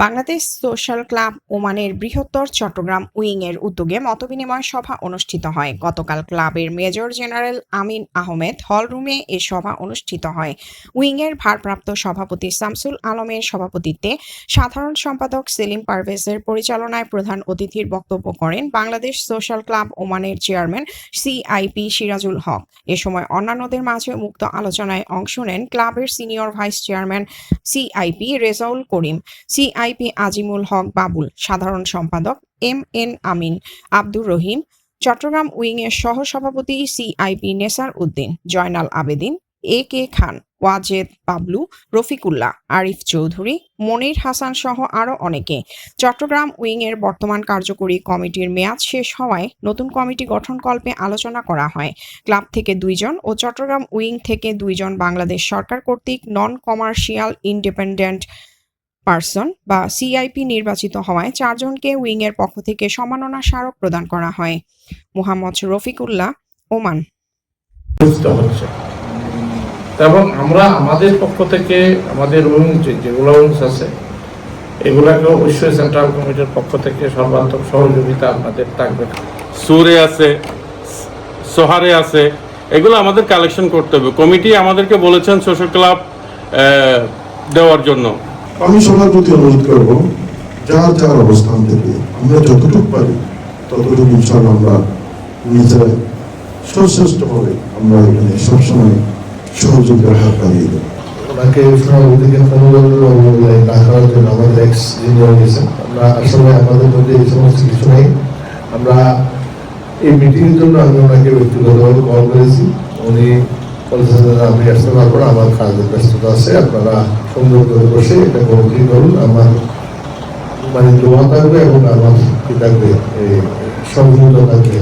Bangladesh social club ওমানের বৃহত্তর Chittagong wing এর উদ্যোগে মতবিনিময় সভা অনুষ্ঠিত হয়। গতকাল ক্লাবের মেজর জেনারেল আমিন আহমেদ হল রুমে এ সভা অনুষ্ঠিত হয়। উইং এর ভারপ্রাপ্ত সভাপতি শামসুল আলমের সভাপতিত্বে সাধারণ সম্পাদক সেলিম পারভেজের পরিচালনায় প্রধান অতিথির বক্তব্য করেন বাংলাদেশ সোশ্যাল ক্লাব ওমানের চেয়ারম্যান সিআইপি সিরাজুল হক। এ সময় অন্যান্যদের মাঝে মুক্ত আলোচনায় অংশ নেন ক্লাবের senior vice chairman CIP Rezaul Karim, CIP Azimul Haque Babul, সাধারণ সম্পাদক এম.এন. আমিন, আব্দুর রহিম, চট্টগ্রাম উইংয়ের সহ-সভাপতি সিআইপি নেসার উদ্দিন, জয়নাল আবেদিন, এ.কে. খান, ওয়াজেদ বাবলু, রফিকুল্লাহ, আরিফ চৌধুরী, মনির হাসান সহ আরও অনেকে। চট্টগ্রাম উইংয়ের বর্তমান কার্যকরী কমিটির মেয়াদ শেষ হওয়ায় নতুন কমিটি গঠনকল্পে আলোচনা করা হয়। ক্লাব থেকে 2 জন ও চট্টগ্রাম উইং থেকে 2 জন বাংলাদেশ সরকার কর্তৃক নন কমার্শিয়াল ইন্ডিপেন্ডেন্ট পার্সন বা সিআইপি নির্বাচিত হওয়ায় 4 জনকে উইংয়ের পক্ষ থেকে সম্মাননা স্মারক প্রদান করা হয়। মোহাম্মদ রফিকুল্লাহ, ওমান। এবং আমরা আমাদের পক্ষ থেকে আমাদের উইং যেগুলো উইংস আছে এগুলাকে অবশ্যই সেন্ট্রাল কমিটির পক্ষ থেকে সর্বাত্মক সহযোগিতা আপনাদের থাকবে। সুরে আছে, সোহারে আছে, এগুলো আমাদের কালেকশন করতে হবে। কমিটি আমাদেরকে বলেছেন সোশ্যাল ক্লাব দেওয়ার জন্য। আমি সবার প্রতি অনুরোধ করব, যার যার অবস্থান থেকে আমরা যতটুকু পারি ততটুকু ইনশাআল্লাহ আমরা নিজেরা সশ্রেষ্ঠভাবে আমরা এখানে সবসময় সহযোগিতার হাত বাড়িয়ে দেবো। ওনাকে সভাপতিকে ডাকার জন্য আমাদের এক্স যিনি গেছেন, আমরা আসলে আমাদের মধ্যে এই সমস্ত কিছু নেই। আমরা এই মিটিংয়ের জন্য আমি ওনাকে ব্যক্তিগতভাবে কল করেছি। উনি বলেছেন আমি আসতে পারবো না, আমার কাজের ব্যস্ততা আছে, আপনারা সুন্দর করে বসে এটা কমিটি করুন, আমার দোয়া থাকবে এবং আমার কি থাকবে সহযোগিতা থাকবে।